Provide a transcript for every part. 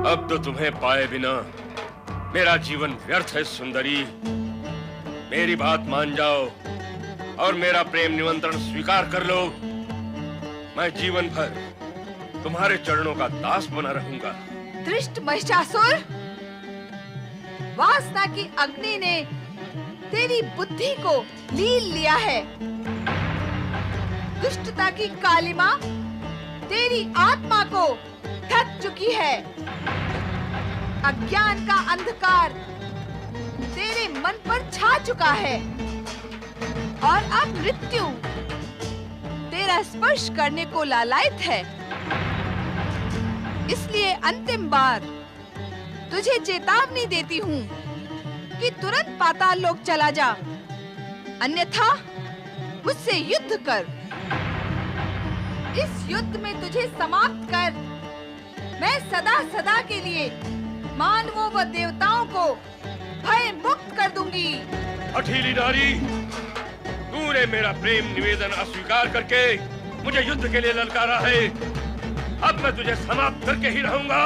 अब तो तुम्हें पाए बिना मेरा जीवन व्यर्थ है सुंदरी। मेरी बात मान जाओ और मेरा प्रेम निमंत्रण स्वीकार कर लो। मैं जीवन भर तुम्हारे चरणों का दास बना रहूंगा। दुष्ट महिषासुर, वासना की अग्नि ने तेरी बुद्धि को लील लिया है। दुष्टता की कालिमा तेरी आत्मा को ढक चुकी है। अज्ञान का अंधकार तेरे मन पर छा चुका है और अब मृत्यु तेरा स्पर्श करने को लालायित है। इसलिए अंतिम बार तुझे चेतावनी देती हूँ कि तुरंत पाताल लोक चला जा, अन्यथा मुझसे युद्ध कर। इस युद्ध में तुझे समाप्त कर मैं सदा सदा के लिए मानवों व देवताओं को भय मुक्त कर दूंगी। हठीली नारी, तूने मेरा प्रेम निवेदन अस्वीकार करके मुझे युद्ध के लिए ललकारा है। अब मैं तुझे समाप्त करके ही रहूंगा।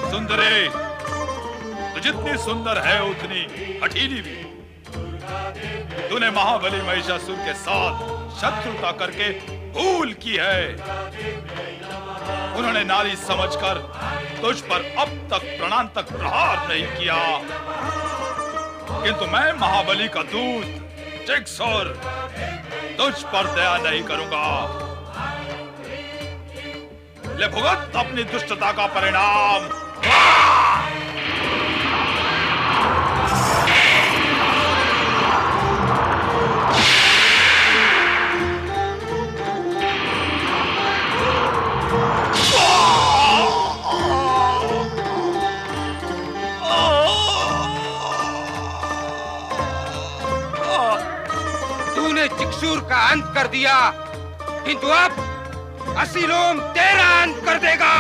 सुंदरी, तू जितनी सुंदर है उतनी हठीली भी। तूने महाबली महिषासुर के साथ शत्रुता करके भूल की है। उन्होंने नारी समझकर तुझ पर अब तक प्राणांतक प्रहार नहीं किया, किंतु मैं महाबली का दूत जिक्सुर तुझ पर दया नहीं करूंगा। ले भुगत अपनी दुष्टता का परिणाम। तूने जिक्सुर का अंत कर दिया, किंतु अब असीलोम तेरा अंत कर देगा।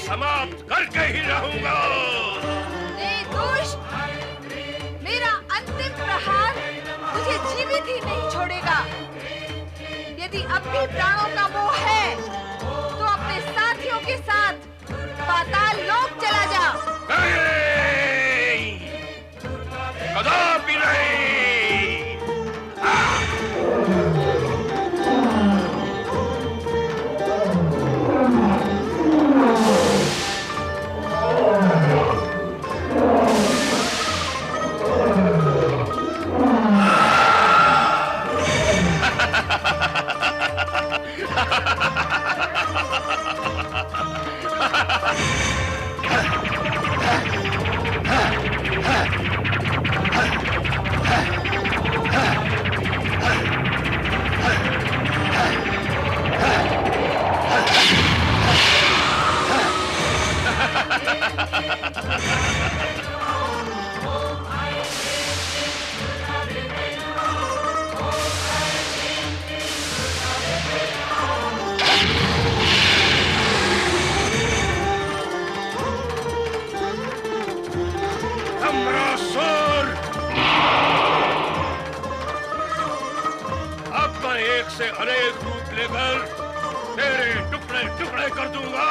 समाप्त करके ही रहूंगा। दुष्ट, मेरा अंतिम प्रहार मुझे जीवित ही नहीं छोड़ेगा। यदि अब भी प्राणों का मोह है तो अपने साथियों के साथ पाताल लोक चला जा। नहीं, कदापि नहीं। से अनेक रूप लेकर तेरे टुकड़े टुकड़े कर दूंगा।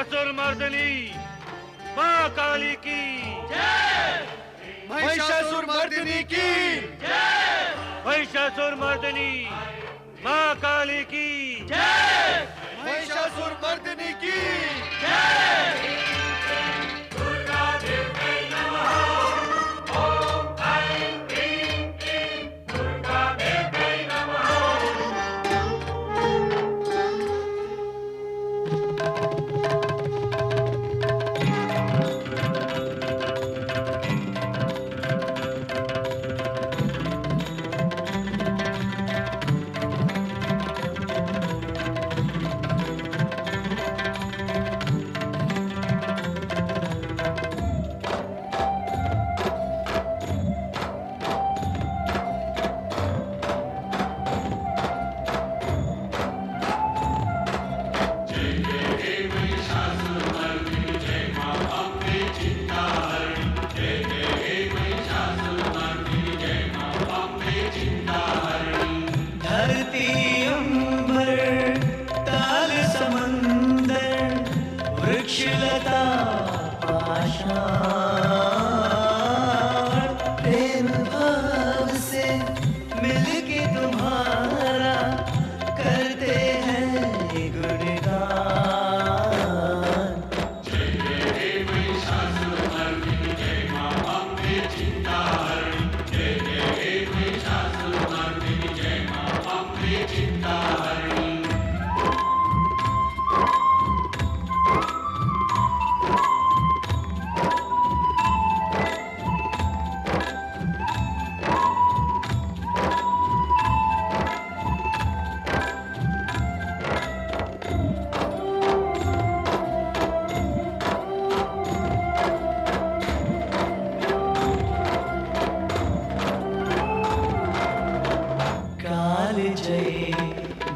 महिषासुरमर्दिनी मां काली की जय। महिषासुरमर्दिनी की जय। महिषासुरमर्दिनी मां काली की जय। महिषासुरमर्दिनी की जय। दुर्गा देवी नमः। ओम ऐं ह्रीं क्लीं दुर्गा देवी नमः।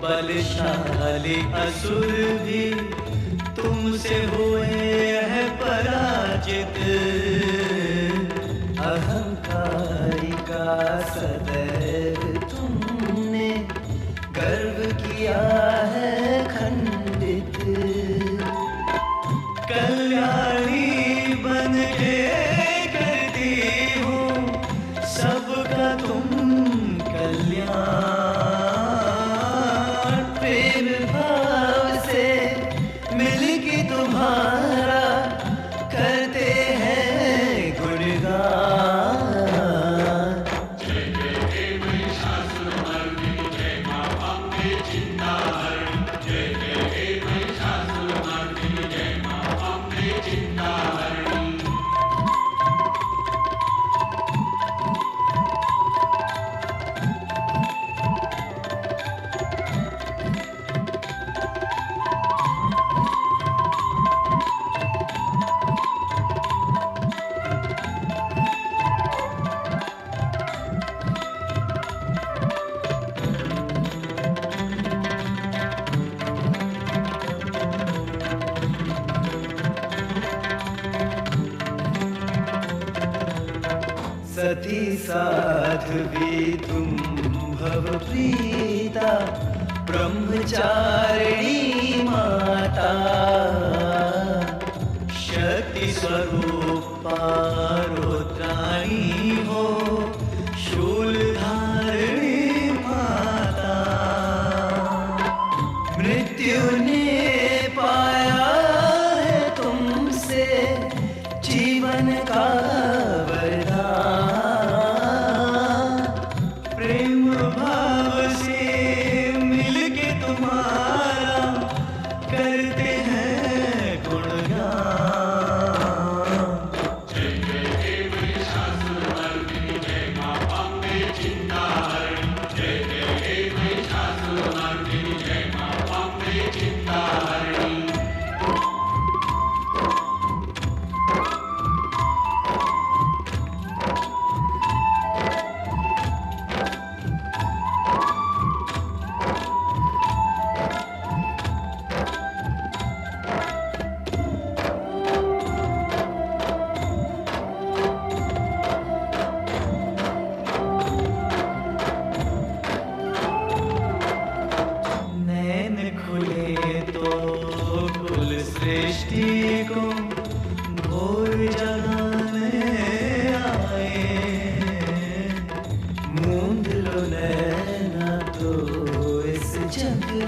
बलशाली असुर भी तुमसे हुए हैं पराजित। अहंकारी का सदैव तुमने गर्व किया है खंडित। कल्याणी बन के करती हो सबका तुम कल्याण। प्रेम भाव से मिलके तुम्हारा करते हैं गुणगान। जय जय महिषासुरमर्दिनी जय मां अम्बे चिंताहरणी। जय जय महिषासुरमर्दिनी जय मां अम्बे चिंताहरणी। सती साध्वी तुम भव प्रीता ब्रह्मचारिणी माता। शक्ति स्वरूपा रुद्राणी हो शूलधारिणी माता। मृत्यु ने पाया है तुमसे जीवन का वरदान। प्रेम भाव से मिलके तुम्हारा करते हैं गुणगान। जय जय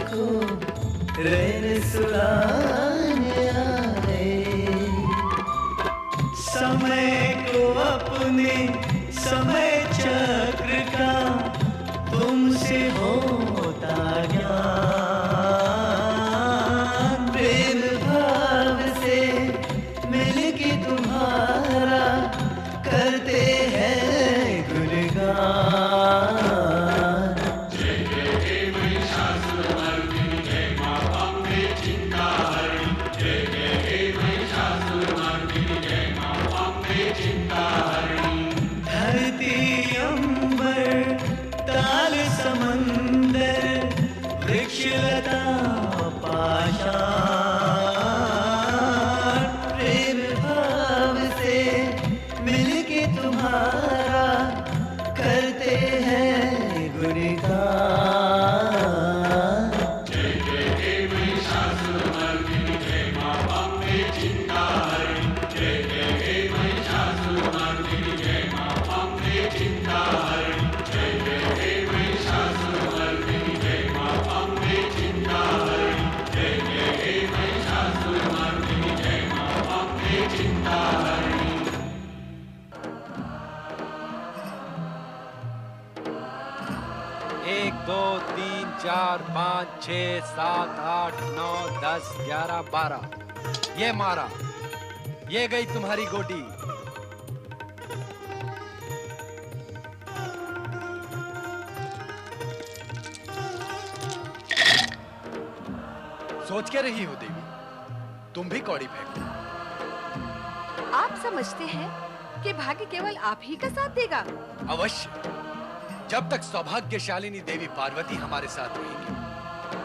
को रैन सुलाने आए। समय को अपने समय चक्र का तुमसे होता ज्ञान। प्रेम भाव से मिलके तुम्हारा करते हैं गुणगान। धरती अंबर ताल समंदर वृक्ष लता पाषाण। प्रेम भाव से मिलके तुम्हारा करते हैं गुणगान। एक, दो, तीन, चार, 5, 6, 7, 8, 9, 10, 11, 12। ये मारा, ये गई तुम्हारी गोटी। सोच के रही हो देवी, तुम भी कौड़ी फेंको। आप समझते हैं कि भाग्य केवल आप ही का साथ देगा? अवश्य, जब तक सौभाग्यशालिनी देवी पार्वती हमारे साथ रहेंगी,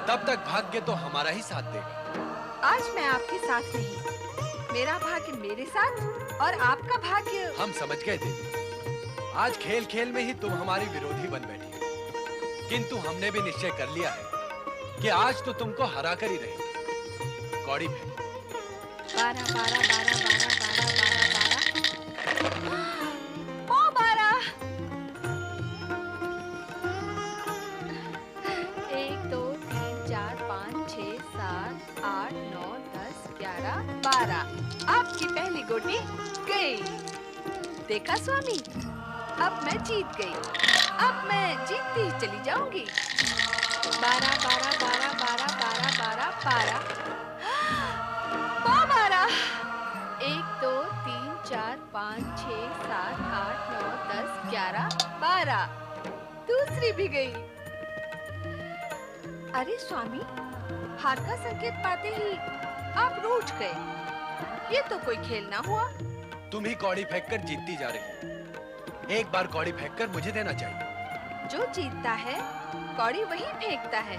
तब तक भाग्य तो हमारा ही साथ देगा। आज मैं आपके साथ नहीं, मेरा भाग्य मेरे साथ और आपका भाग्य। हम समझ गए देवी, आज खेल खेल में ही तुम हमारी विरोधी बन बैठी हो। किंतु हमने भी निश्चय कर लिया है कि आज तो तुमको हरा कर ही रहेंगे। कौड़ी फेंको। 12, 12, 12, 12, 12, 1, 2, 3, 4, 5, 6, 7, 8, 9, 10, 11, 12। आपकी पहली गोटी गई। देखा स्वामी, अब मैं जीत गई। अब मैं जीतती ही चली जाऊंगी। 12, 12, 12, 12, 12, 12, 12। 1, 2, 3, 4, 5, 6, 7, 8, 9, 10, 11, 12। दूसरी भी गई। अरे स्वामी, हार का संकेत पाते ही आप रूठ गए। ये तो कोई खेल ना हुआ। तुम ही कौड़ी फेंककर जीतती जा रही हो। एक बार कौड़ी फेंककर मुझे देना चाहिए। जो जीतता है कौड़ी वही फेंकता है।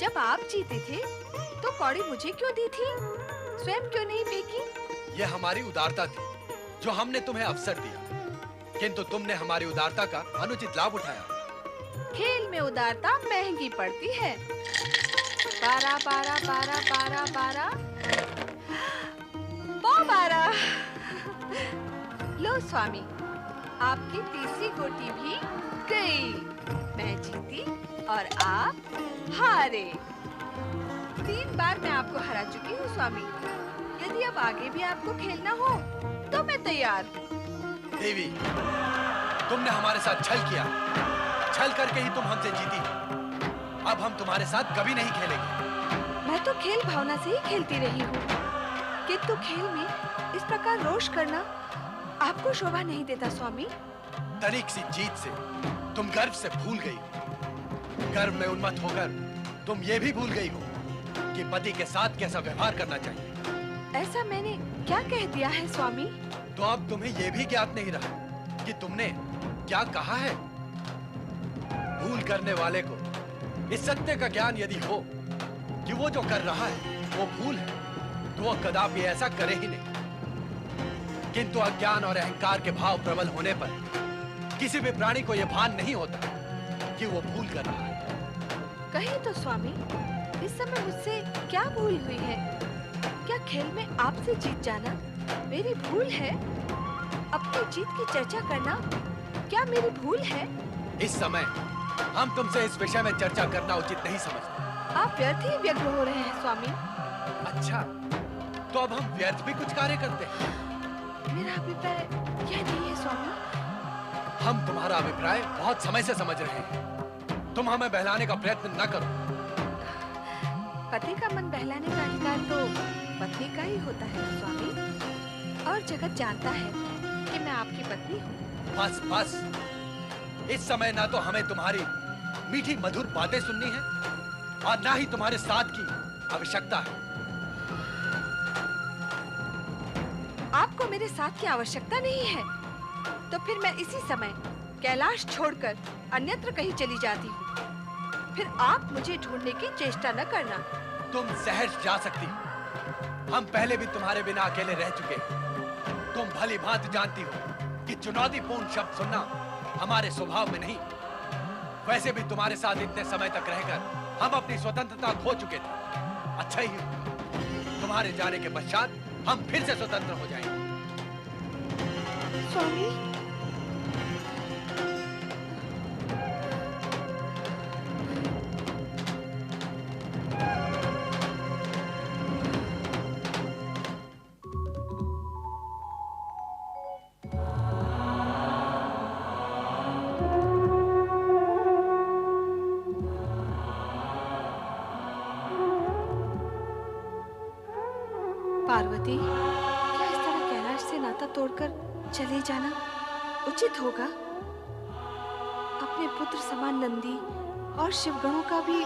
जब आप जीते थे तो कौड़ी मुझे क्यों दी थी? स्वयं क्यों नहीं फेंकी? यह हमारी उदारता थी जो हमने तुम्हें अवसर दिया, किंतु तुमने हमारी उदारता का अनुचित लाभ उठाया। खेल में उदारता महंगी पड़ती है। 12, 12, 12, 12, 12, 12। लो स्वामी, आपकी तीसरी गोटी भी गई। मैं जीती और आप हारे। 3 बार मैं आपको हरा चुकी हूँ स्वामी। यदि अब आगे भी आपको खेलना हो तो मैं तैयार हूँ। देवी, तुमने हमारे साथ छल किया। छल करके ही तुम हमसे जीती। अब हम तुम्हारे साथ कभी नहीं खेलेंगे। मैं तो खेल भावना से ही खेलती रही हूँ, किंतु खेल में इस प्रकार रोष करना आपको शोभा नहीं देता स्वामी। तनिक सी जीत से तुम गर्व से भूल गई। गर्व में उन्मत्त होकर तुम ये भी भूल गई हो कि पति के साथ कैसा व्यवहार करना चाहिए। ऐसा मैंने क्या कह दिया है स्वामी? तो अब तुम्हें यह भी ज्ञात नहीं रहा कि तुमने क्या कहा है। भूल करने वाले को इस सत्य का ज्ञान यदि हो कि वो जो कर रहा है वो भूल है, तो वो कदापि ऐसा करे ही नहीं। किंतु अज्ञान और अहंकार के भाव प्रबल होने पर किसी भी प्राणी को यह भान नहीं होता कि वो भूल कर रहा है। कहीं तो स्वामी, इस समय मुझसे क्या भूल हुई है? क्या खेल में आपसे जीत जाना मेरी भूल है? अपनी जीत की चर्चा करना क्या मेरी भूल है? इस समय हम तुमसे इस विषय में चर्चा करना उचित नहीं समझते। आप व्यर्थ ही व्यग्र हो रहे हैं स्वामी। अच्छा, तो अब हम व्यर्थ भी कुछ कार्य करते हैं। मेरा अभिप्राय यह नहीं है स्वामी। हम तुम्हारा अभिप्राय बहुत समय से समझ रहे हैं। तुम हमें बहलाने का प्रयत्न न करो। पति का मन बहलाने का अधिकार तो पत्नी का ही होता है स्वामी, और जगत जानता है कि मैं आपकी पत्नी हूँ। बस बस, इस समय ना तो हमें तुम्हारी मीठी मधुर बातें सुननी है और ना ही तुम्हारे साथ की आवश्यकता है। आपको मेरे साथ की आवश्यकता नहीं है, तो फिर मैं इसी समय कैलाश छोड़कर अन्यत्र कहीं चली जाती हूँ। फिर आप मुझे ढूंढने की चेष्टा न करना। तुम सहज जा सकती हो। हम पहले भी तुम्हारे बिना अकेले रह चुके हैं। तुम भली भांति जानती हो कि चुनौतीपूर्ण शब्द सुनना हमारे स्वभाव में नहीं। वैसे भी तुम्हारे साथ इतने समय तक रहकर हम अपनी स्वतंत्रता खो चुके थे। अच्छा ही तुम्हारे जाने के पश्चात हम फिर से स्वतंत्र हो जाएंगे। स्वामी, पार्वती, क्या इस तरह कैलाश से नाता तोड़कर चले जाना उचित होगा? अपने पुत्र समान नंदी और शिवगणों का भी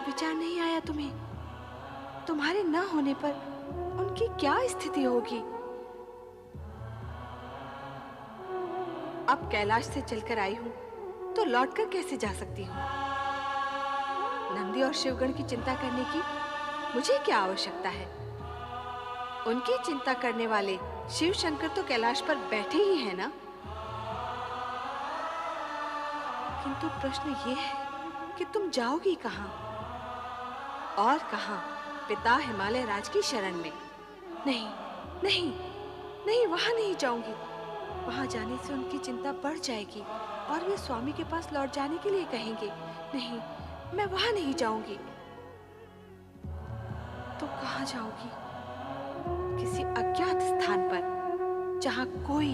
विचार नहीं आया तुम्हें? तुम्हारे न होने पर उनकी क्या स्थिति होगी? अब कैलाश से चलकर आई हूँ तो लौटकर कैसे जा सकती हूँ? नंदी और शिवगण की चिंता करने की मुझे क्या आवश्यकता है? उनकी चिंता करने वाले शिव शंकर तो कैलाश पर बैठे ही हैं ना। किंतु प्रश्न ये है कि तुम जाओगी कहाँ? और कहाँ? पिता हिमालय राज की शरण में। नहीं नहीं नहीं, वहां नहीं जाऊंगी। वहां जाने से उनकी चिंता बढ़ जाएगी और वे स्वामी के पास लौट जाने के लिए कहेंगे। नहीं, मैं वहां नहीं जाऊंगी। तो कहाँ जाओगी? किसी अज्ञात स्थान पर, जहां कोई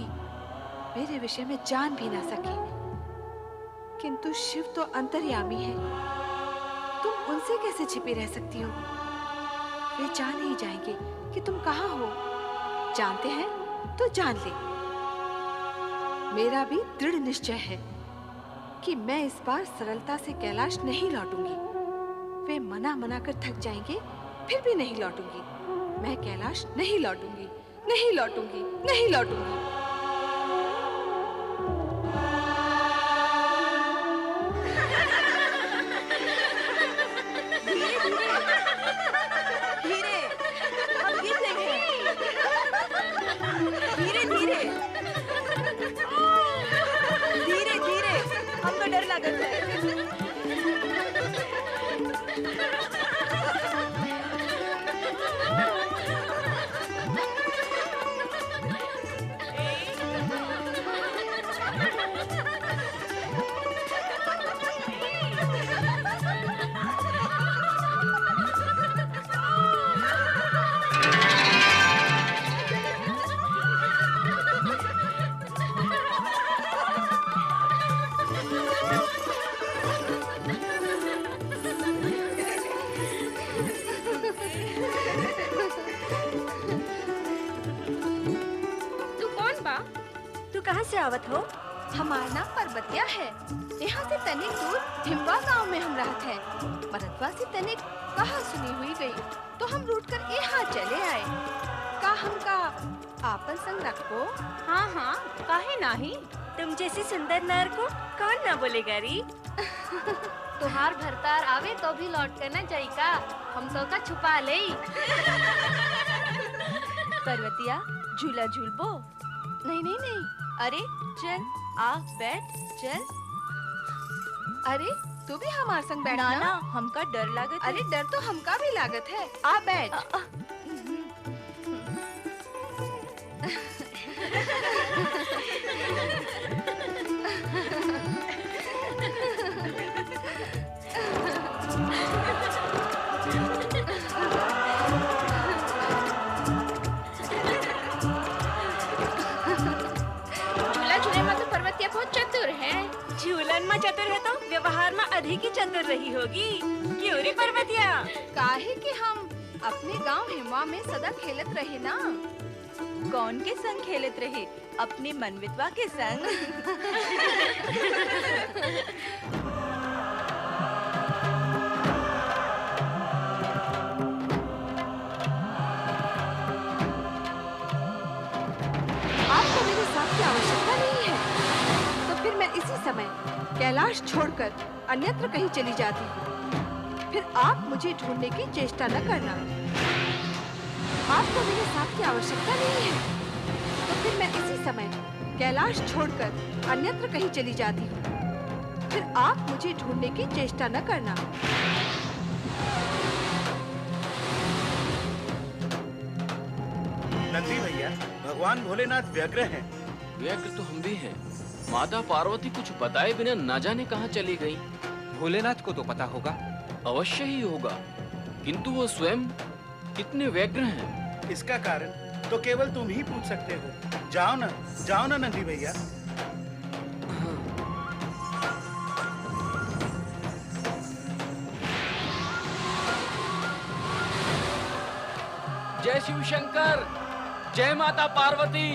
मेरे विषय में जान भी ना सके। किंतु शिव तो अंतर्यामी है, तुम उनसे कैसे छिपी रह सकती हो? वे जान ही जाएंगे कि तुम कहाँ हो। जानते हैं तो जान ले। मेरा भी दृढ़ निश्चय है कि मैं इस बार सरलता से कैलाश नहीं लौटूंगी। वे मना मना कर थक जाएंगे, फिर भी नहीं लौटूंगी। मैं कैलाश नहीं लौटूंगी, नहीं लौटूंगी, नहीं लौटूंगी। धीरे, हम गिर देंगे। धीरे धीरे, धीरे धीरे, हमको डर लगता है। कहाँ से आवत हो? हमारा नाम पर्वतिया है। यहाँ से तनिक दूर धिम्बा गांव में हम रहते हैं। मरदवा से तनिक कहा सुनी हुई गई तो हम रूट कर यहाँ चले आए। का हमका आपन संग रखो? हाँ हाँ, काहे नाही। तुम जैसी सुंदर नर को कौन ना बोलेगा री। तुहार भरतार आवे तो भी लौट कर न जाई का, हम तो का छुपा ले। पर्वतिया, झूला झूलबो? नहीं नहीं नहीं। अरे चल, आ बैठ चल। अरे तू भी हमारे संग बैठना। ना ना, हमका डर लागत है। अरे डर तो हमका भी लागत है। आ बैठ। मन में चतुर है तो व्यवहार में अधिक ही चतुर रही होगी। क्यों रे पर्वतिया? काहे कि हम अपने गांव हेमा में सदा खेलत रहे ना। कौन के संग खेलत रहे? अपने मनवितवा के संग। आपको मेरे साथ की आवश्यकता नहीं है, तो फिर मैं इसी समय कैलाश छोड़कर अन्यत्र कहीं चली जाती हूँ। फिर आप मुझे ढूंढने की चेष्टा न करना। आपको मेरे साथ की आवश्यकता नहीं है, तो फिर मैं इसी समय कैलाश छोड़कर अन्यत्र कहीं चली जाती हूँ। फिर आप मुझे ढूंढने की चेष्टा न करना। नंदी भैया, भगवान भोलेनाथ व्यग्र हैं। व्यग्र तो हम भी हैं। माता पार्वती कुछ बताए बिना न जाने कहाँ चली गई। भोलेनाथ को तो पता होगा। अवश्य ही होगा, किंतु वो स्वयं कितने व्यग्र हैं। इसका कारण तो केवल तुम ही पूछ सकते हो। जाओ ना नंदी भैया। जय शिव शंकर, जय माता पार्वती।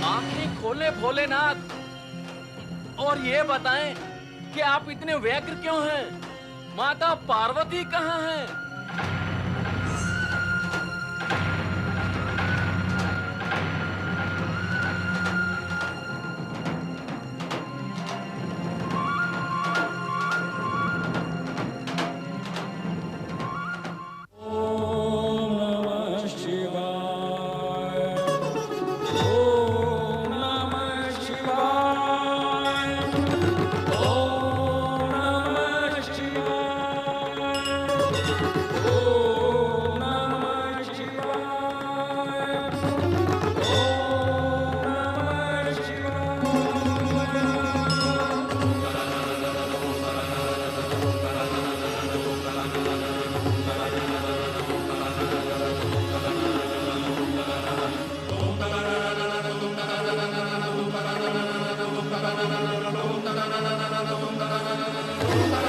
आंखें खोले भोलेनाथ और ये बताएं कि आप इतने व्यग्र क्यों हैं? माता पार्वती कहाँ हैं? Om